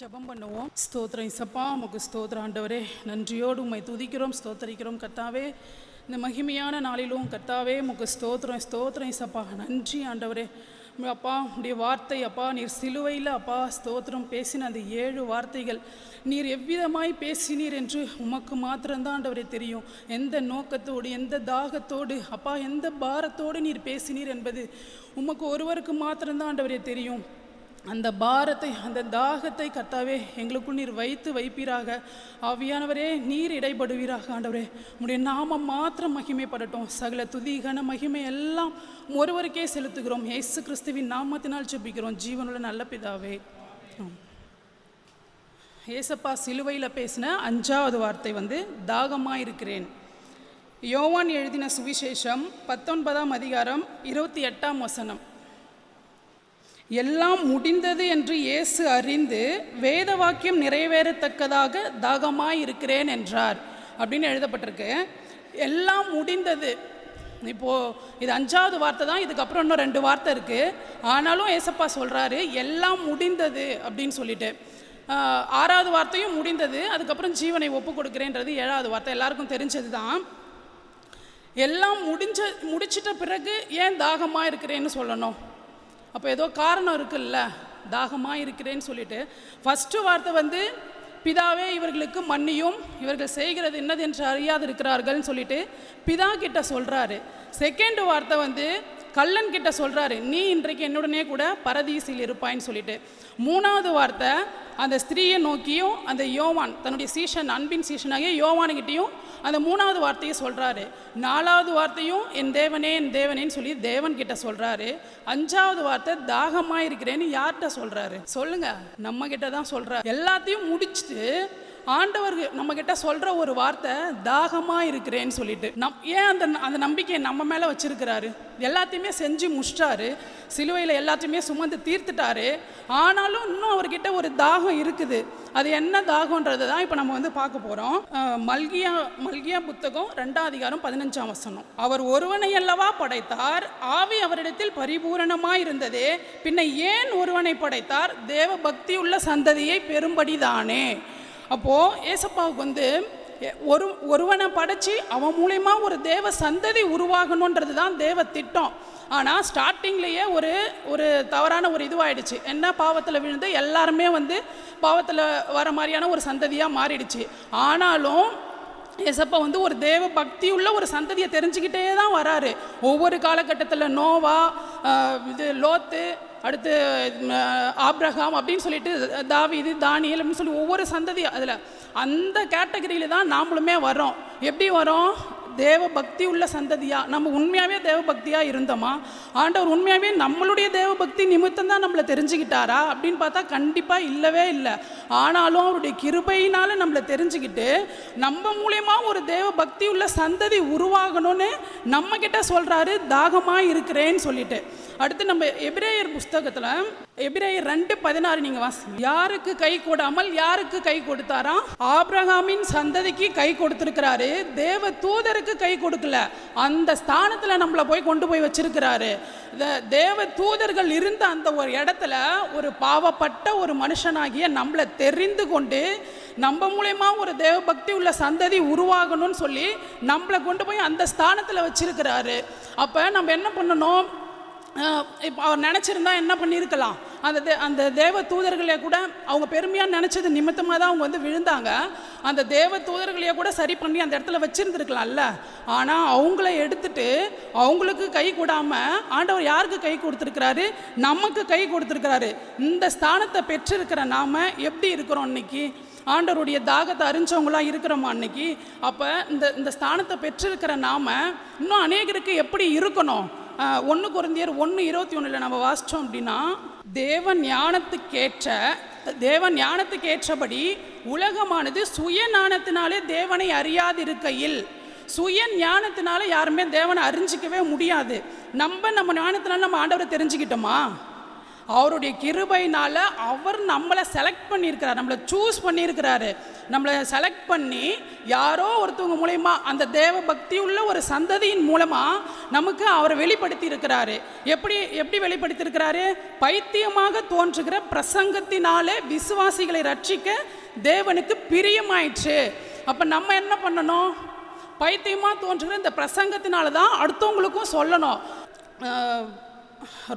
ஜெபம் பண்ணுவோம். ஸ்தோத்திரம் இசப்பா, உமக்கு ஸ்தோத்திரம் ஆண்டவரே. நன்றியோடு உம்மை துதிக்கிறோம், ஸ்தோத்தரிக்கிறோம் கர்த்தாவே. இந்த மகிமையான நாளிலும் கர்த்தாவே உமக்கு ஸ்தோத்திரம் ஸ்தோத்திரம் இசப்பா. நன்றி ஆண்டவரே. அப்பா உடைய வார்த்தை அப்பா, நீர் சிலுவையில் அப்பா ஸ்தோத்திரம் பேசின அந்த 7 வார்த்தைகள் நீர் எவ்விதமாய் பேசினீர் என்று உமக்கு மாத்திரம்தான் ஆண்டவரே தெரியும். எந்த நோக்கத்தோடு, எந்த தாகத்தோடு அப்பா, எந்த பாரத்தோடு நீர் பேசினீர் என்பது உமக்கு ஒருவருக்கு மாத்திரம்தான் ஆண்டவரே தெரியும். அந்த பாரத்தை, அந்த தாகத்தை கர்த்தாவே எங்களுக்குள் நீர் வைப்பீராக. ஆவியானவரே, நீர் இடைப்படுவீராக ஆண்டவரே. உம்முடைய நாமம் மாத்திரம் மகிமைப்படட்டும். சகல துதி கன மகிமை எல்லாம் ஒருவருக்கே செலுத்துகிறோம். இயேசு கிறிஸ்துவின் நாமத்தினால் ஜெபிக்கிறோம் ஜீவனுள்ள நல்ல பிதாவே. ஏசப்பா சிலுவையில் பேசின 5வது வார்த்தை தாகமாக இருக்கிறேன். யோவான் எழுதின சுவிசேஷம் 19ஆம் அதிகாரம் 28ஆம் வசனம். எல்லாம் முடிந்தது என்று இயேசு அறிந்து வேத வாக்கியம் நிறைவேறத்தக்கதாக தாகமாய் இருக்கிறேன் என்றார் அப்படின்னு எழுதப்பட்டிருக்கு. எல்லாம் முடிந்தது. இப்போது இது 5வது வார்த்தை தான். இதுக்கப்புறம் இன்னும் 2 வார்த்தை இருக்குது. ஆனாலும் ஏசப்பா சொல்கிறாரு எல்லாம் முடிந்தது அப்படின்னு சொல்லிட்டு. 6வது வார்த்தையும் முடிந்தது. அதுக்கப்புறம் ஜீவனை ஒப்பு கொடுக்குறேன்றது 7வது வார்த்தை. எல்லாருக்கும் தெரிஞ்சது தான். எல்லாம் முடிச்சிட்ட பிறகு ஏன் தாகமாக இருக்கிறேன்னு சொல்லணும்? அப்போ ஏதோ காரணம் இருக்குல்ல, தாகமாக இருக்கிறேன்னு சொல்லிட்டு. ஃபஸ்ட்டு வார்த்தை பிதாவே இவர்களுக்கு மன்னியும், இவர்கள் செய்கிறது என்னது என்று அறியாது இருக்கிறார்கள்னு சொல்லிட்டு பிதா கிட்ட சொல்கிறாரு. செகண்ட் வார்த்தை கள்ளன் கிட்ட சொல்கிறாரு, நீ இன்றைக்கு என்னுடனே கூட பரதீசில் இருப்பாயின்னு சொல்லிட்டு. 3வது வார்த்தை அந்த ஸ்திரீயை நோக்கியும் அந்த யோவான் தன்னுடைய சீஷன், அன்பின் சீஷனாகிய யோவானுக்கிட்டையும் அந்த 3வது வார்த்தையை சொல்கிறாரு. 4வது வார்த்தையும் என் தேவனே என் தேவனேன்னு சொல்லி தேவன் கிட்ட சொல்கிறாரு. 5வது வார்த்தை தாகமாக இருக்கிறேன்னு யார்கிட்ட சொல்கிறாரு சொல்லுங்க? நம்ம கிட்ட தான் சொல்கிறார். எல்லாத்தையும் முடிச்சுட்டு ஆண்டவர் நம்ம கிட்ட சொல்கிற ஒரு வார்த்தை தாகமாக இருக்கிறேன்னு சொல்லிட்டு. ஏன் அந்த நம்பிக்கையை நம்ம மேலே வச்சிருக்கிறாரு? எல்லாத்தையுமே செஞ்சு முடிச்சிட்டாரு, சிலுவையில் எல்லாத்தையுமே சுமந்து தீர்த்துட்டாரு. ஆனாலும் இன்னும் அவர்கிட்ட ஒரு தாகம் இருக்குது. அது என்ன தாகம்ன்றது தான் இப்போ நம்ம பார்க்க போகிறோம். மல்கியா புத்தகம் 2ஆம் அதிகாரம் 15ஆம் வசனம். அவர் ஒருவனை அல்லவா படைத்தார், ஆவி அவரிடத்தில் பரிபூரணமாய் இருந்ததே, பின்ன ஏன் ஒருவனை படைத்தார்? தேவ பக்தி உள்ள சந்ததியை பெரும்படிதானே. அப்போது ஏசப்பாவுக்கு ஒருவனை படைச்சி அவன் மூலயமா ஒரு தேவ சந்ததி உருவாகணுன்றது தான் தேவ திட்டம். ஆனால் ஸ்டார்டிங்லேயே ஒரு தவறான ஒரு இதுவாகிடுச்சு. என்ன, பாவத்தில் விழுந்து எல்லாருமே பாவத்தில் வர மாதிரியான ஒரு சந்ததியாக மாறிடுச்சு. ஆனாலும் ஏசப்பா ஒரு தேவ பக்தி உள்ள ஒரு சந்ததியை தெரிஞ்சுக்கிட்டே தான் வராரு. ஒவ்வொரு காலகட்டத்தில் நோவா, லோத்து, அடுத்து ஆப்ரஹாம் அப்படின்னு சொல்லிட்டு தாவீது, தானியேல் அப்படின்னு சொல்லி ஒவ்வொரு சந்ததி, அதில் அந்த கேட்டகரியில் தான் நாமளுமே வரோம். எப்படி வரோம்? தேவ பக்தி உள்ள சந்ததியாக. நம்ம உண்மையாகவே தேவ பக்தியாக இருந்தோமா? ஆண்டவர் உண்மையாகவே நம்மளுடைய தேவ பக்தி நிமித்தம் தான் நம்மளை தெரிஞ்சுக்கிட்டாரா அப்படின்னு பார்த்தா கண்டிப்பாக இல்லவே இல்லை. ஆனாலும் அவருடைய கிருபையினால் நம்மளை தெரிஞ்சுக்கிட்டு நம்ம மூலயமா ஒரு தேவ பக்தி உள்ள சந்ததி உருவாகணும்னு நம்மக்கிட்ட சொல்கிறாரு தாகமாக இருக்கிறேன்னு சொல்லிட்டு. அடுத்து நம்ம எபிரேயர் புஸ்தகத்தில் எபிரேயர் 2:16 நீங்கள் வாசிங்க. யாருக்கு கை கொடாமல் யாருக்கு கை கொடுத்தாராம்? ஆபிரகாமின் சந்ததிக்கு கை கொடுத்துருக்கிறாரு, தேவ தூதருக்கு கை கொடுக்கல. அந்த ஸ்தானத்தில் நம்மளை கொண்டு போய் வச்சிருக்கிறாரு. தேவ தூதர்கள் இருந்த அந்த ஒரு இடத்துல ஒரு பாவப்பட்ட ஒரு மனுஷனாகிய நம்மளை தெரிந்து கொண்டு நம்ம மூலயமா ஒரு தேவ பக்தி உள்ள சந்ததி உருவாகணும்னு சொல்லி நம்மளை கொண்டு போய் அந்த ஸ்தானத்தில் வச்சிருக்கிறாரு. அப்போ நம்ம என்ன பண்ணணும்? இப்போ அவர் நினச்சிருந்தா என்ன பண்ணியிருக்கலாம்? அந்த தேவ தூதர்களே கூட அவங்க பெருமையாக நினச்சது நிமித்தமாக தான் அவங்க விழுந்தாங்க. அந்த தேவ தூதர்களையே கூட சரி பண்ணி அந்த இடத்துல வச்சுருந்துருக்கலாம்ல. ஆனால் அவங்கள எடுத்துட்டு அவங்களுக்கு கை கொடாமல் ஆண்டவர் யாருக்கு கை கொடுத்துருக்கிறாரு? நமக்கு கை கொடுத்துருக்கிறாரு. இந்த ஸ்தானத்தை பெற்றிருக்கிற நாம் எப்படி இருக்கிறோம் இன்னைக்கு? ஆண்டவருடைய தாகத்தை அறிஞ்சவங்களாம் இருக்கிறோமா அன்னைக்கு? அப்போ இந்த ஸ்தானத்தை பெற்றிருக்கிற நாம் இன்னும் அநேகருக்கு எப்படி இருக்கணும்? 1 கொரிந்தியர் 1:21 நம்ம வாசித்தோம் அப்படின்னா, தேவ ஞானத்துக்கேற்றபடி உலகமானது சுய ஞானத்தினாலே தேவனை அறியாதிருக்கையில். சுய ஞானத்தினால யாருமே தேவனை அறிஞ்சிக்கவே முடியாது. நம்ம ஞானத்தினால நம்ம ஆண்டவரை தெரிஞ்சுக்கிட்டோமா? அவருடைய கிருபையினால் அவர் நம்மளை செலக்ட் பண்ணியிருக்கிறார், நம்மளை சூஸ் பண்ணியிருக்கிறாரு. நம்மளை செலக்ட் பண்ணி யாரோ ஒருத்தவங்க மூலயமா, அந்த தேவ பக்தி உள்ள ஒரு சந்ததியின் மூலமாக நமக்கு அவரை வெளிப்படுத்தி இருக்கிறாரு. எப்படி வெளிப்படுத்தியிருக்கிறாரு? பைத்தியமாக தோன்றுகிற பிரசங்கத்தினாலே விசுவாசிகளை ரட்சிக்க தேவனுக்கு பிரியமாயிற்று. அப்போ நம்ம என்ன பண்ணணும்? பைத்தியமாக தோன்றுகிற இந்த பிரசங்கத்தினால தான் அடுத்தவங்களுக்கும் சொல்லணும்.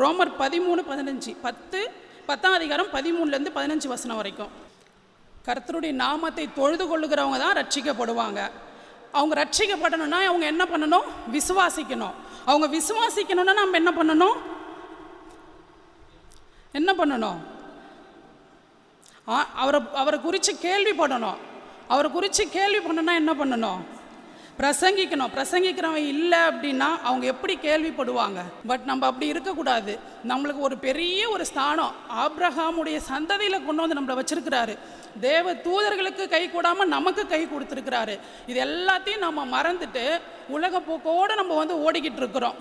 ரோமர் 13:15 10ஆம் அதிகாரம் 13லேருந்து 15 வசனம் வரைக்கும். கர்த்தருடைய நாமத்தை தொழுது கொள்ளுகிறவங்க தான் ரட்சிக்கப்படுவாங்க. அவங்க ரட்சிக்கப்படணும்னா அவங்க என்ன பண்ணணும்? விசுவாசிக்கணும். அவங்க விசுவாசிக்கணும்னா நம்ம என்ன பண்ணணும்? அவரை குறித்து கேள்விப்படணும். அவரை குறித்து கேள்வி பண்ணணும்னா என்ன பண்ணணும்? பிரசங்கிக்கணும். பிரசங்கிக்கிறவன் இல்லை அப்படின்னா அவங்க எப்படி கேள்விப்படுவாங்க? பட் நம்ம அப்படி இருக்கக்கூடாது. நம்மளுக்கு ஒரு பெரிய ஒரு ஸ்தானம் ஆபிரகாமுடைய சந்ததியில் கொண்டு வந்து நம்மளை வச்சிருக்கிறாரு. தேவ தூதர்களுக்கு கை கூடாமல் நமக்கு கை கொடுத்துருக்கிறாரு. இது எல்லாத்தையும் நம்ம மறந்துட்டு உலக போக்கோடு நம்ம வந்து ஓடிக்கிட்டு இருக்கிறோம்.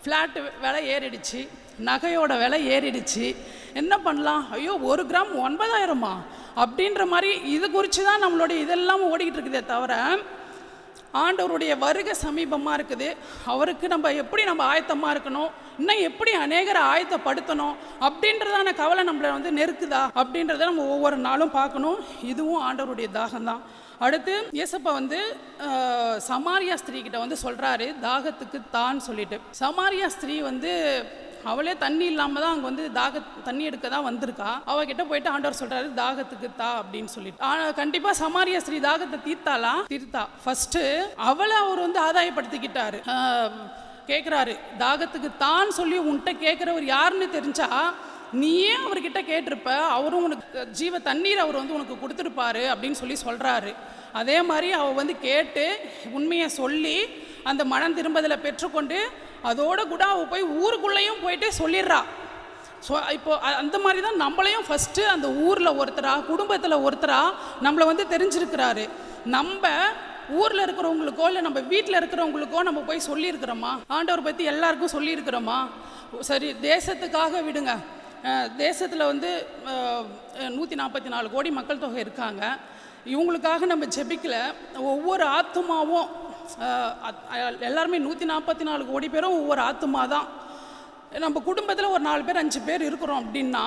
ஃப்ளாட்டு விலை ஏறிடுச்சு, நகையோட விலை ஏறிடுச்சு, என்ன பண்ணலாம்? ஐயோ 1 கிராம் 9,000 அப்படின்ற மாதிரி இது குறித்து தான் நம்மளுடைய இதெல்லாம் ஓடிக்கிட்டு இருக்குதே தவிர, ஆண்டவருடைய வருகை சமீபமாக இருக்குது. அவருக்கு நம்ம எப்படி ஆயத்தமாக இருக்கணும், இன்னும் எப்படி அநேகரை ஆயத்தப்படுத்தணும் அப்படின்றதான கவலை நம்மளை வந்து நெருக்குதா அப்படின்றத நம்ம ஒவ்வொரு நாளும் பார்க்கணும். இதுவும் ஆண்டவருடைய தாகம்தான். அடுத்து இயேசப்பா வந்து சமாரியா ஸ்திரீ கிட்ட வந்து சொல்கிறாரு, தாகத்துக்கு தான் சொல்லிட்டு. சமாரியா ஸ்திரீ வந்து அவளே தண்ணி இல்லாமல் தான் அங்கே வந்து தண்ணி எடுக்க தான் வந்திருக்கா. அவகிட்ட போயிட்டு ஆண்டவர் சொல்கிறாரு, தாகத்துக்கு தா அப்படின்னு சொல்லிட்டு. ஆனால் கண்டிப்பாக சமாரியா ஸ்திரீ தாகத்தை தீர்த்தா. ஃபஸ்ட்டு அவளை அவர் வந்து ஆதாயப்படுத்திக்கிட்டாரு. கேட்குறாரு, தாகத்துக்கு தான் சொல்லி உன்கிட்ட கேட்குறவர் யாருன்னு தெரிஞ்சா நீயே அவர்கிட்ட கேட்டிருப்ப, அவரும் உனக்கு ஜீவ தண்ணீர் அவர் வந்து உனக்கு கொடுத்துருப்பாரு அப்படின்னு சொல்கிறாரு. அதே மாதிரி அவள் வந்து கேட்டு உண்மையை சொல்லி அந்த மனம் திரும்பதில் பெற்றுக்கொண்டு அதோட கூட அவள் போய் ஊருக்குள்ளேயும் போயிட்டு சொல்லிடுறா. ஸோ இப்போ அந்த மாதிரி தான் நம்மளையும் ஃபஸ்ட்டு அந்த ஊரில் குடும்பத்தில் நம்மளை வந்து தெரிஞ்சிருக்கிறாரு. நம்ம ஊரில் இருக்கிறவங்களுக்கோ இல்லை நம்ம வீட்டில் இருக்கிறவங்களுக்கோ நம்ம போய் சொல்லியிருக்கிறோமா? ஆண்டவர் பற்றி எல்லாருக்கும் சொல்லியிருக்கிறோமா? சரி, தேசத்துக்காக விடுங்க. தேசத்தில் வந்து 144 கோடி மக்கள் தொகை இருக்காங்க. இவங்களுக்காக நம்ம ஜெபிக்கல. ஒவ்வொரு ஆத்துமாவும் எல்லாருமே 144 கோடி பேரும் ஒவ்வொரு ஆத்துமா தான். நம்ம குடும்பத்தில் ஒரு 4 பேர் 5 பேர் இருக்கிறோம் அப்படின்னா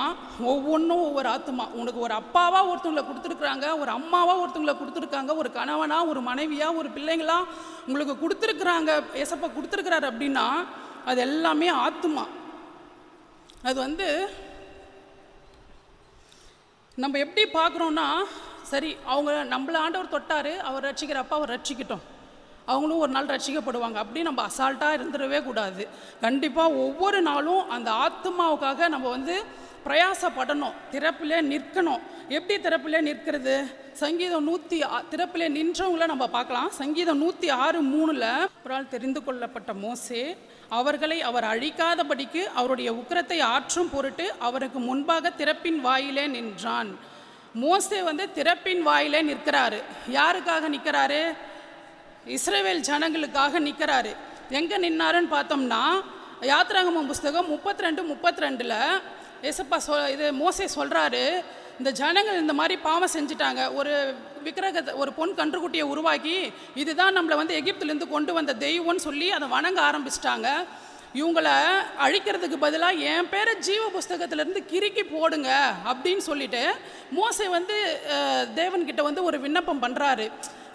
ஒவ்வொன்றும் ஒவ்வொரு ஆத்துமா. உனக்கு ஒரு அப்பாவாக ஒருத்தவங்களை கொடுத்துருக்குறாங்க, ஒரு அம்மாவாக ஒருத்தவங்களை கொடுத்துருக்காங்க, ஒரு கணவனா, ஒரு மனைவியா, ஒரு பிள்ளைங்களா உங்களுக்கு கொடுத்துருக்குறாங்க, ஏசப்பா கொடுத்துருக்குறாரு அப்படின்னா அது எல்லாமே ஆத்துமா. அது வந்து நம்ம எப்படி பார்க்குறோன்னா, சரி அவங்க நம்மளை ஆண்டவர் தொட்டார், அவர் ரட்சிக்கிறப்ப அவர் ரட்சிக்கட்டும், அவங்களும் ஒரு நாள் ரட்சிக்கப்படுவாங்க அப்படி நம்ம அசால்ட்டாக இருந்துடவே கூடாது. கண்டிப்பாக ஒவ்வொரு நாளும் அந்த ஆத்மாவுக்காக நம்ம வந்து பிரயாசப்படணும், திறப்பிலே நிற்கணும். எப்படி திறப்பிலே நிற்கிறது? சங்கீதம் 106 திறப்பிலே நின்றவங்கள நம்ம பார்க்கலாம். சங்கீதம் 106:3 ஒரு ஆள் தெரிந்து கொள்ளப்பட்ட மோசே அவர்களை அவர் அழிக்காதபடிக்கு அவருடைய உக்கிரத்தை ஆற்றும் பொருட்டு அவருக்கு முன்பாக திறப்பின் வாயிலே நின்றான். மோசே வந்து திறப்பின் வாயிலே நிற்கிறாரு. யாருக்காக நிற்கிறாரு? இஸ்ரவேல் ஜனங்களுக்காக நிற்கிறாரு. எங்கே நின்னாருன்னு பார்த்தோம்னா, யாத்திராகமம் புஸ்தகம் 32:32 ஏசப்பா இது மோசே சொல்கிறாரு, இந்த ஜனங்கள் இந்த மாதிரி பாவம் செஞ்சுட்டாங்க, ஒரு விக்கிரகத்தை, ஒரு பொன் கன்றுக்குட்டியை உருவாக்கி இதுதான் நம்மளை வந்து எகிப்திலேருந்து கொண்டு வந்த தெய்வம்னு சொல்லி அதை வணங்க ஆரம்பிச்சிட்டாங்க. இவங்களை அழிக்கிறதுக்கு பதிலாக என் பேரை ஜீவ புஸ்தகத்திலேருந்து கிறுக்கி போடுங்க அப்படின்னு சொல்லிட்டு மோசே வந்து தேவன்கிட்ட வந்து ஒரு விண்ணப்பம் பண்ணுறாரு.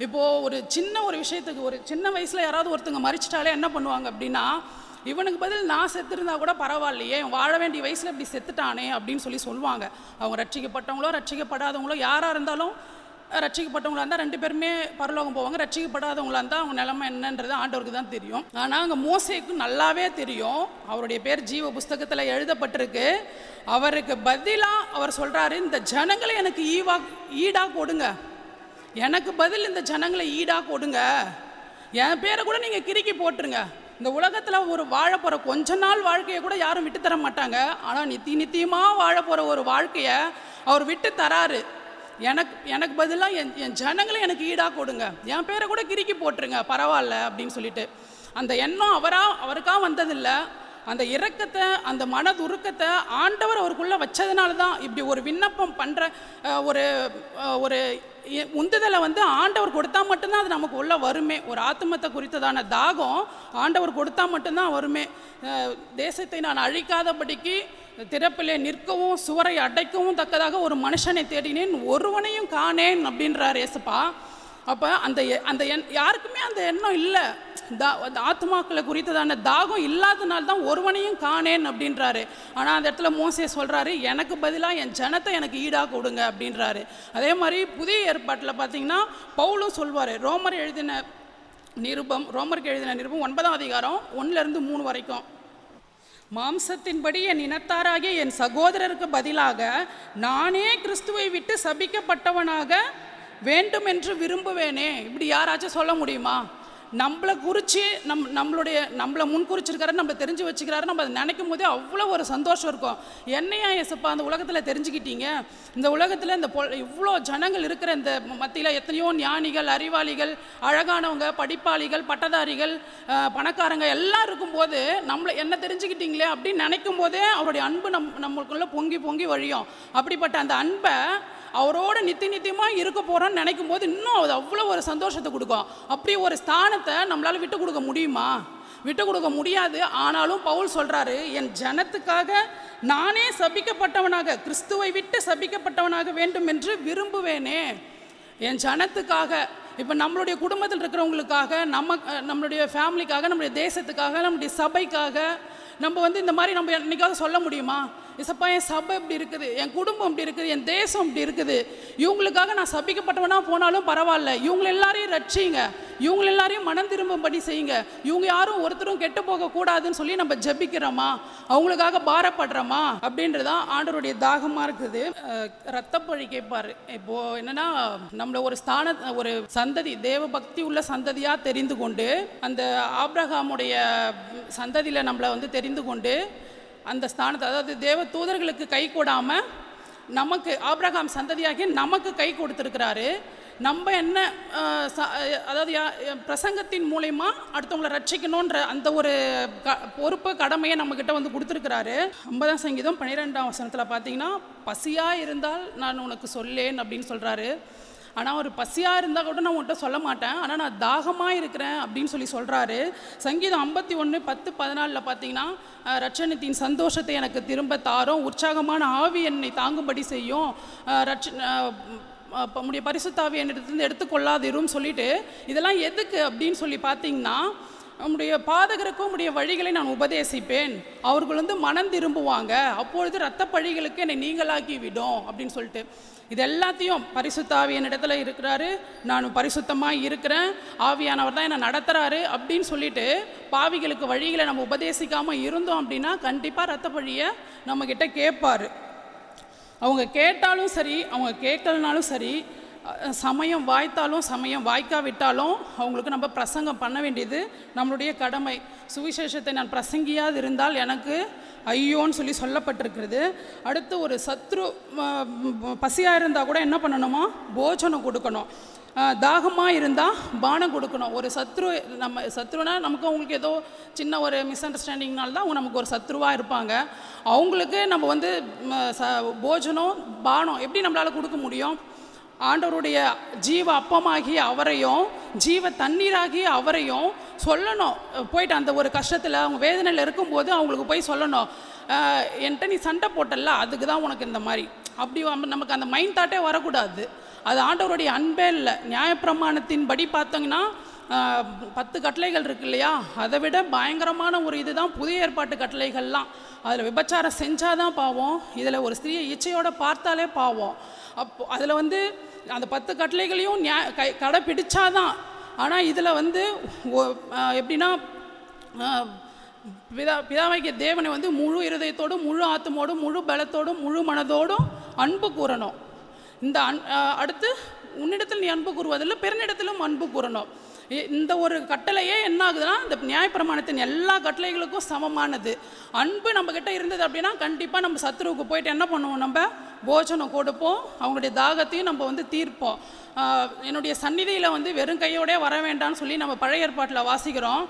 இப்போது ஒரு விஷயத்துக்கு ஒரு சின்ன வயசில் யாராவது ஒருத்தங்க மறிச்சிட்டாலே என்ன பண்ணுவாங்க அப்படின்னா, இவனுக்கு பதில் நான் செத்துருந்தா கூட பரவாயில்லையே, வாழ வேண்டிய வயசில் இப்படி செத்துட்டானே அப்படின்னு சொல்லுவாங்க. அவங்க ரட்சிக்கப்பட்டவங்களோ ரட்சிக்கப்படாதவங்களோ யாராக இருந்தாலும், ரட்சிக்கப்பட்டவங்களா இருந்தால் 2 பேருமே பரலோகம் போவாங்க, ரட்சிக்கப்படாதவங்களா இருந்தால் அவங்க நிலைமை என்னன்றது ஆண்டவருக்கு தான் தெரியும். ஆனால் அங்கே மோசேக்கு நல்லாவே தெரியும், அவருடைய பேர் ஜீவ புஸ்தகத்தில் எழுதப்பட்டிருக்கு. அவருக்கு பதிலாக அவர் சொல்கிறாரு, இந்த ஜனங்களை எனக்கு ஈடாக கொடுங்க, எனக்கு பதில் இந்த ஜனங்களை ஈடாக கொடுங்க, என் பேரை கூட நீங்கள் கிறுக்கி போட்டுருங்க. இந்த உலகத்தில் ஒரு வாழ போகிற கொஞ்ச நாள் வாழ்க்கையை கூட யாரும் விட்டு தர மாட்டாங்க. ஆனால் நித்தியமாக வாழ போகிற ஒரு வாழ்க்கையை அவர் விட்டு தராரு. எனக்கு பதிலாக என் ஜனங்களை எனக்கு ஈடாக கொடுங்க, என் பேரை கூட கிறுக்கி போட்டுருங்க பரவாயில்ல அப்படின்னு சொல்லிட்டு. அந்த எண்ணம் அவருக்காக வந்ததில்லை, அந்த இரக்கத்தை, அந்த மனதுருக்கத்தை ஆண்டவர் அவருக்குள்ளே வச்சதுனால தான் இப்படி ஒரு விண்ணப்பம் பண்ணுற ஒரு ஒரு உந்துதலை வந்து ஆண்டவர் கொடுத்தா மட்டும்தான் அது நமக்கு உள்ளே வருமே. ஒரு ஆத்துமத்தை குறித்ததான தாகம் ஆண்டவர் கொடுத்தா மட்டும்தான் வருமே. தேசத்தை நான் அழிக்காதபடிக்கு திறப்பிலே நிற்கவும் சுவரை அடைக்கவும் தக்கதாக ஒரு மனுஷனை தேடினேன், ஒருவனையும் காணேன் அப்படின்றார் ஏசப்பா. அப்போ அந்த யாருக்குமே அந்த எண்ணம் இல்லை. அந்த ஆத்மாக்களை குறித்ததான தாகம் இல்லாதனால்தான் ஒருவனையும் காணேன் அப்படின்றாரு. ஆனால் அந்த இடத்துல மோசே சொல்கிறாரு, எனக்கு பதிலாக என் ஜனத்தை எனக்கு ஈடாக கொடுங்க அப்படின்றாரு. அதே மாதிரி புதிய ஏற்பாட்டில் பார்த்தீங்கன்னா பவுலும் சொல்வார். ரோமருக்கு எழுதின நிருபம் 9ஆம் அதிகாரம் 1-3 வரைக்கும், மாம்சத்தின்படி என் இனத்தாராகிய என் சகோதரருக்கு பதிலாக நானே கிறிஸ்துவை விட்டு சபிக்கப்பட்டவனாக வேண்டும் என்று விரும்புவேனே. இப்படி யாராச்சும் சொல்ல முடியுமா? நம்மளை குறித்து நம்மளை முன்குறிச்சிருக்காரு, நம்மளை தெரிஞ்சு வச்சுக்கிறாரு. நம்ம அதை நினைக்கும் போதே அவ்வளோ ஒரு சந்தோஷம் இருக்கும். என்னையா ஏசப்பா அந்த உலகத்தில் தெரிஞ்சுக்கிட்டீங்க? இந்த உலகத்தில் இவ்வளோ ஜனங்கள் இருக்கிற இந்த மத்தியில் எத்தனையோ ஞானிகள், அறிவாளிகள், அழகானவங்க, படிப்பாளிகள், பட்டதாரிகள், பணக்காரங்க எல்லாம் இருக்கும்போது என்ன தெரிஞ்சுக்கிட்டீங்களே அப்படின்னு நினைக்கும் போதே அவருடைய அன்பு நம்மளுக்குள்ளே பொங்கி பொங்கி வழியும். அப்படிப்பட்ட அந்த அன்பை அவரோட நித்தியமாக இருக்க போகிறோன்னு நினைக்கும் போது இன்னும் அது அவ்வளோ ஒரு சந்தோஷத்தை கொடுக்கும். அப்படி ஒரு ஸ்தானத்தை நம்மளால் விட்டு கொடுக்க முடியுமா? விட்டு கொடுக்க முடியாது. ஆனாலும் பவுல் சொல்கிறாரு, என் ஜனத்துக்காக நானே சபிக்கப்பட்டவனாக, கிறிஸ்துவை விட்டு சபிக்கப்பட்டவனாக வேண்டும் என்று விரும்புவேனே. என் ஜனத்துக்காக, இப்போ நம்மளுடைய குடும்பத்தில் இருக்கிறவங்களுக்காக, நம்மளுடைய ஃபேமிலிக்காக, நம்மளுடைய தேசத்துக்காக, நம்மளுடைய சபைக்காக நம்ம இந்த மாதிரி நம்ம என்னைக்காவது சொல்ல முடியுமா? இசப்பா என் சபை இப்படி இருக்குது, என் குடும்பம் இப்படி இருக்குது, என் தேசம் இப்படி இருக்குது, இவங்களுக்காக நான் சபிக்கப்பட்டவனா போனாலும் பரவாயில்ல, இவங்க எல்லாரையும் ரட்சிங்க, இவங்க எல்லாரையும் மனம் திரும்பும்படி செய்யுங்க, இவங்க யாரும் ஒருத்தரும் கெட்டு போகக்கூடாதுன்னு சொல்லி நம்ம ஜபிக்கிறோமா? அவங்களுக்காக பாரப்படுறோமா? அப்படின்றதான் ஆண்டவருடைய தாகமாக இருக்குது. ரத்தப்பழி கேட்பார். இப்போது என்னென்னா, நம்மளை ஒரு சந்ததி, தேவ பக்தி உள்ள சந்ததியாக தெரிந்து கொண்டு, அந்த ஆபிரகாமுடைய சந்ததியில் நம்மளை தெரிந்து கொண்டு அந்த ஸ்தானத்தை, அதாவது தேவ தூதர்களுக்கு கை கொடாமல் நமக்கு, ஆபிரகாம் சந்ததியாகி நமக்கு கை கொடுத்துருக்கிறாரு. நம்ம என்ன அதாவது பிரசங்கத்தின் மூலயமா அடுத்தவங்களை ரட்சிக்கணுன்ற அந்த ஒரு பொறுப்பு, கடமையை நம்மக்கிட்ட கொடுத்துருக்கிறாரு. 50ஆம் சங்கீதம் 12ஆம் வசனத்தில் பார்த்தீங்கன்னா, பசியாக இருந்தால் நான் உனக்கு சொல்லேன் அப்படின்னு சொல்கிறாரு. ஆனால் ஒரு பசியாக இருந்தால் கூட நான் உன்கிட்ட சொல்ல மாட்டேன், ஆனால் நான் தாகமாக இருக்கிறேன் அப்படின்னு சொல்கிறாரு. சங்கீதம் 51:10-14 பார்த்தீங்கன்னா, ரட்சணத்தின் சந்தோஷத்தை எனக்கு திரும்ப தாரும், உற்சாகமான ஆவி என்னை தாங்கும்படி செய்யும், உம்முடைய பரிசுத்தாவி என்னிடத்துலேருந்து எடுத்துக்கொள்ளாதிரும் சொல்லிட்டு, இதெல்லாம் எதுக்கு அப்படின்னு சொல்லி பார்த்தீங்கன்னா, நம்முடைய பாதகருக்கும் உடைய வழிகளை நான் உபதேசிப்பேன், அவர்கள் மனம் திரும்புவாங்க, அப்பொழுது இரத்த பழிகளுக்கு என்னை நீங்களாக்கி விடும் அப்படின்னு சொல்லிட்டு, இது எல்லாத்தையும் பரிசுத்த என்னிடத்துல இருக்கிறாரு, நான் பரிசுத்தமாக இருக்கிறேன், ஆவியானவர் தான் என்னை நடத்துகிறாரு அப்படின்னு சொல்லிட்டு பாவிகளுக்கு வழிகளை நம்ம உபதேசிக்காமல் இருந்தோம் அப்படின்னா கண்டிப்பாக இரத்த பழியை நம்மக்கிட்ட கேட்பார். அவங்க கேட்டாலும் சரி, அவங்க கேட்கலனாலும் சரி, சமயம் வாய்த்தாலும் சமயம் வாய்க்காவிட்டாலும் அவங்களுக்கு நம்ம பிரசங்கம் பண்ண வேண்டியது நம்மளுடைய கடமை. சுவிசேஷத்தை நான் பிரசங்கியாது இருந்தால் எனக்கு ஐயோன்னு சொல்லப்பட்டிருக்கிறது. அடுத்து ஒரு சத்ரு பசியாக இருந்தால் கூட என்ன பண்ணணுமா? போஜனம் கொடுக்கணும். தாகமாக இருந்தால் பானம் கொடுக்கணும். ஒரு சத்ருனா நமக்கு அவங்களுக்கு ஏதோ சின்ன ஒரு மிஸ் அண்டர்ஸ்டாண்டிங்னால தான் அவங்க நமக்கு ஒரு சத்ருவாக இருப்பாங்க. அவங்களுக்கு நம்ம போஜனம் பானம் எப்படி நம்மளால் கொடுக்க முடியும்? ஆண்டவருடைய ஜீவ அப்பமாகிய அவரையும் ஜீவ தண்ணீராகிய அவரையும் சொல்லணும். போயிட்டு அந்த ஒரு கஷ்டத்தில் அவங்க வேதனையில் இருக்கும்போது அவங்களுக்கு போய் சொல்லணும், என்கிட்ட நீ சண்டை போட்டல, அதுக்கு தான் உனக்கு இந்த மாதிரி. அப்படி நமக்கு அந்த மைண்ட் தாட்டே வரக்கூடாது. அது ஆண்டவருடைய அன்பே இல்லை. நியாயப்பிரமாணத்தின் படி பார்த்தோங்கன்னா 10 கட்டளைகள் இருக்கு இல்லையா, அதை விட பயங்கரமான ஒரு இதுதான் புதிய ஏற்பாட்டு கட்டளைகள்லாம். அதில் விபச்சாரம் செஞ்சாதான் பாவம், இதில் ஒரு ஸ்திரீயை இச்சையோடு பார்த்தாலே பாவம். அதில் அந்த 10 கட்டளைகளையும் கடைப்பிடிச்சாதான். ஆனால் இதில் எப்படின்னா, பிதாவாகிய தேவனை முழு இருதயத்தோடும் முழு ஆத்மோடும் முழு பலத்தோடும் முழு மனதோடும் அன்பு கூறணும். இந்த அடுத்து உன்னிடத்தில் நீ அன்பு கூறுவதில்லை, பெருநிடத்திலும் அன்பு கூறணும். இந்த ஒரு கட்டளையே என்ன ஆகுதுன்னா, இந்த நியாயப்பிரமாணத்தின் எல்லா கட்டளைகளுக்கும் சமமானது. அன்பு நம்மக்கிட்ட இருந்தது அப்படின்னா கண்டிப்பாக நம்ம சத்ருவுக்கு போயிட்டு என்ன பண்ணுவோம்? நம்ம போஜனம் கொடுப்போம், அவங்களுடைய தாகத்தையும் நம்ம தீர்ப்போம். என்னுடைய சந்நிதியில் வெறும் கையோடே வர வேண்டாம்னு சொல்லி நம்ம பழைய ஏற்பாட்டில் வாசிக்கிறோம்.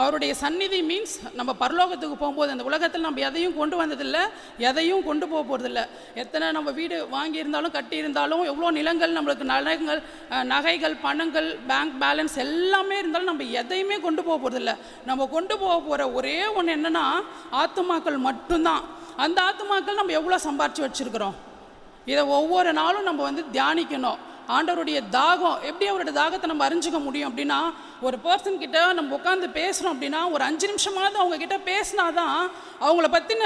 அவருடைய சந்நிதி மீன்ஸ் நம்ம பரலோகத்துக்கு போகும்போது அந்த உலகத்தில் நம்ம எதையும் கொண்டு வந்ததில்லை, எதையும் கொண்டு போக போகிறதில்ல. எத்தனை நம்ம வீடு வாங்கியிருந்தாலும் கட்டியிருந்தாலும், எவ்வளோ நிலங்கள் நம்மளுக்கு நகைகள் பணங்கள் பேங்க் பேலன்ஸ் எல்லாமே இருந்தாலும் நம்ம எதையுமே கொண்டு போக போகிறதில்ல. நம்ம கொண்டு போக போகிற ஒரே ஒன்று என்னென்னா ஆத்துமாக்கள் மட்டும்தான். அந்த ஆத்துமாக்கள் நம்ம எவ்வளோ சம்பாரித்து வச்சுருக்கிறோம், இதை ஒவ்வொரு நாளும் நம்ம தியானிக்கணும். ஆண்டவருடைய தாகம் எப்படி, அவருடைய தாகத்தை நம்ம அறிஞ்சிக்க முடியும் அப்படின்னா, ஒரு பர்சன் கிட்ட நம்ம உட்காந்து பேசுகிறோம் அப்படின்னா ஒரு 5 நிமிஷமாவது அவங்க கிட்ட பேசினாதான் அவங்கள பற்றின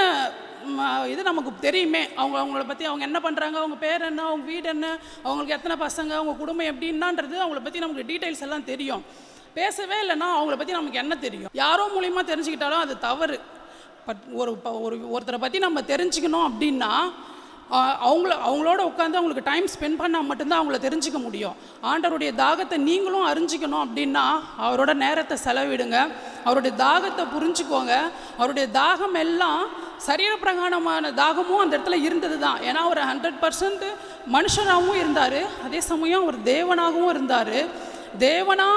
இது நமக்கு தெரியுமே. அவங்கள பற்றி அவங்க என்ன பண்ணுறாங்க, அவங்க பேர் என்ன, அவங்க வீடு என்ன, அவங்களுக்கு எத்தனை பசங்க, அவங்க குடும்பம் எப்படின்னான்றது அவங்கள பற்றி நமக்கு டீட்டெயில்ஸ் எல்லாம் தெரியும். பேசவே இல்லைன்னா அவங்கள பற்றி நமக்கு என்ன தெரியும்? யாரோ மூலியமாக தெரிஞ்சுக்கிட்டாலும் அது தவறு. பட் ஒருத்தரை பற்றி நம்ம தெரிஞ்சுக்கணும் அப்படின்னா அவங்களோட உட்காந்து அவங்களுக்கு டைம் ஸ்பெண்ட் பண்ணால் மட்டும்தான் அவங்கள தெரிஞ்சிக்க முடியும். ஆண்டவருடைய தாகத்தை நீங்களும் அறிஞ்சிக்கணும் அப்படின்னா அவரோட நேரத்தை செலவிடுங்க, அவருடைய தாகத்தை புரிஞ்சுக்கோங்க. அவருடைய தாகம் எல்லாம் சரீர பிரகாரமான தாகமும் அந்த இடத்துல இருந்தது தான். ஏன்னா அவர் 100% மனுஷனாகவும் இருந்தார், அதே சமயம் அவர் தேவனாகவும் இருந்தார். தேவனா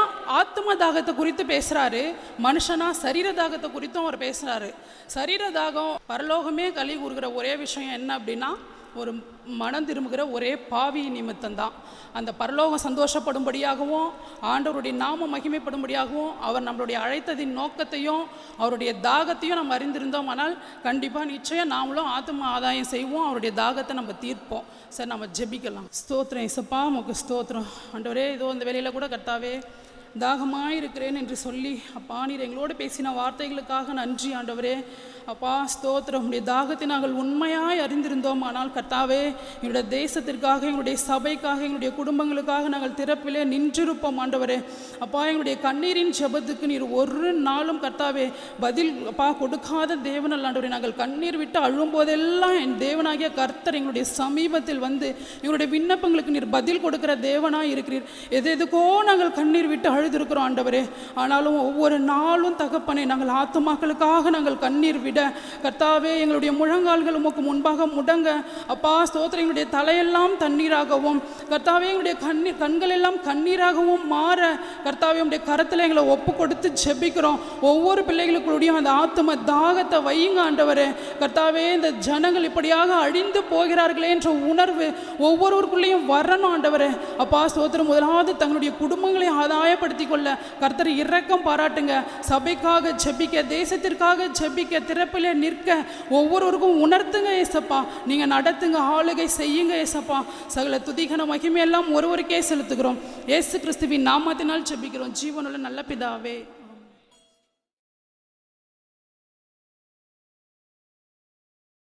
ஆத்ம தாகத்தை குறித்து பேசுகிறாரு, மனுஷனா சரீர தாகத்தை குறித்தும் அவர் பேசுகிறாரு. சரீர தாகம் பரலோகமே களி கூறுகிற ஒரே விஷயம் என்ன அப்படின்னா, ஒரு மனம் திரும்புகிற ஒரே பாவி நிமித்தம்தான். அந்த பரலோகம் சந்தோஷப்படும்படியாகவும் ஆண்டவருடைய நாம மகிமைப்படும்படியாகவும் அவர் நம்மளுடைய அழைத்ததின் நோக்கத்தையும் அவருடைய தாகத்தையும் நம்ம அறிந்திருந்தோம். ஆனால் கண்டிப்பாக நிச்சயம் நாமளும் ஆத்ம ஆதாயம் செய்வோம், அவருடைய தாகத்தை நம்ம தீர்ப்போம். சார் நம்ம ஜெபிக்கலாம். ஸ்தோத்திரம் இசப்பா, உமக்கு ஸ்தோத்திரம் ஆண்டவரே. இதோ இந்த வேலையில் கூட கர்த்தாவே தாகமாக இருக்கிறேன் என்று சொல்லி அப்பா நீர் எங்களோடு பேசின வார்த்தைகளுக்காக நன்றி ஆண்டவரே. அப்பா ஸ்தோத்திரம், உடைய தாகத்தை நாங்கள் உண்மையாய் அறிந்திருந்தோம். ஆனால் கர்த்தாவே எங்களுடைய தேசத்திற்காக, எங்களுடைய சபைக்காக, எங்களுடைய குடும்பங்களுக்காக நாங்கள் திறப்பிலே நின்றிருப்போம் ஆண்டவரே. அப்பா எங்களுடைய கண்ணீரின் ஜெபத்துக்கு நீர் ஒரு நாளும் கர்த்தாவே பதில் அப்பா கொடுக்காத தேவன் ஆண்டவரே. நாங்கள் கண்ணீர் விட்டு அழும்போதெல்லாம் என் தேவனாகிய கர்த்தர் எங்களுடைய சமீபத்தில் வந்து எங்களுடைய விண்ணப்பங்களுக்கு நீர் பதில் கொடுக்கிற தேவனாக இருக்கிறீர். எதுக்கோ நாங்கள் கண்ணீர் விட்டு அழுதிருக்கிறோம் ஆண்டவரே. ஆனாலும் ஒவ்வொரு நாளும் தகப்பனே நாங்கள் ஆத்துமாக்களுக்காக நாங்கள் கண்ணீர் விட கர்த்தாவே எங்களுடைய முழங்கால்கள் உமக்கு முன்பாக முடங்க அப்பா ஸ்தோத்திரம், எங்களுடைய தலையெல்லாம் தண்ணீராகவும் கர்த்தாவே எங்களுடைய கண்கள் எல்லாம் கண்ணீராகவும் மாற கர்த்தாவே உடைய கரத்தில் எங்களை ஒப்பு கொடுத்து ஜெபிக்கிறோம். ஒவ்வொரு பிள்ளைகளுக்குள்ளேயும் அந்த ஆத்தும தாகத்தை வையுங்க ஆண்டவரே. கர்த்தாவே இந்த ஜனங்கள் இப்படியாக அழிந்து போகிறார்களே என்ற உணர்வு ஒவ்வொருவருக்குள்ளேயும் வரணும் ஆண்டவரே. அப்பா ஸ்தோத்திரம், முதலாவது தங்களுடைய குடும்பங்களை ஆதாயப்படுத்தி கொள்ள கர்த்தர் இரக்கம் பாராட்டுங்க. சபைக்காக ஜெபிக்க, தேசத்திற்காக ஜெபிக்க, திறப்பிலே நிற்க ஒவ்வொருவருக்கும் உணர்த்துங்க ஏசப்பா. நீங்க நடத்துங்க, ஆளுகை செய்யுங்க ஏசப்பா. சகல துதிகன மகிமையெல்லாம் ஒருவருக்கே செலுத்துகிறோம். இயேசு கிறிஸ்துவின் நாமத்தினால் ஜெபிக்கிறோம் ஜீவனுள்ள நல்ல பிதாவே.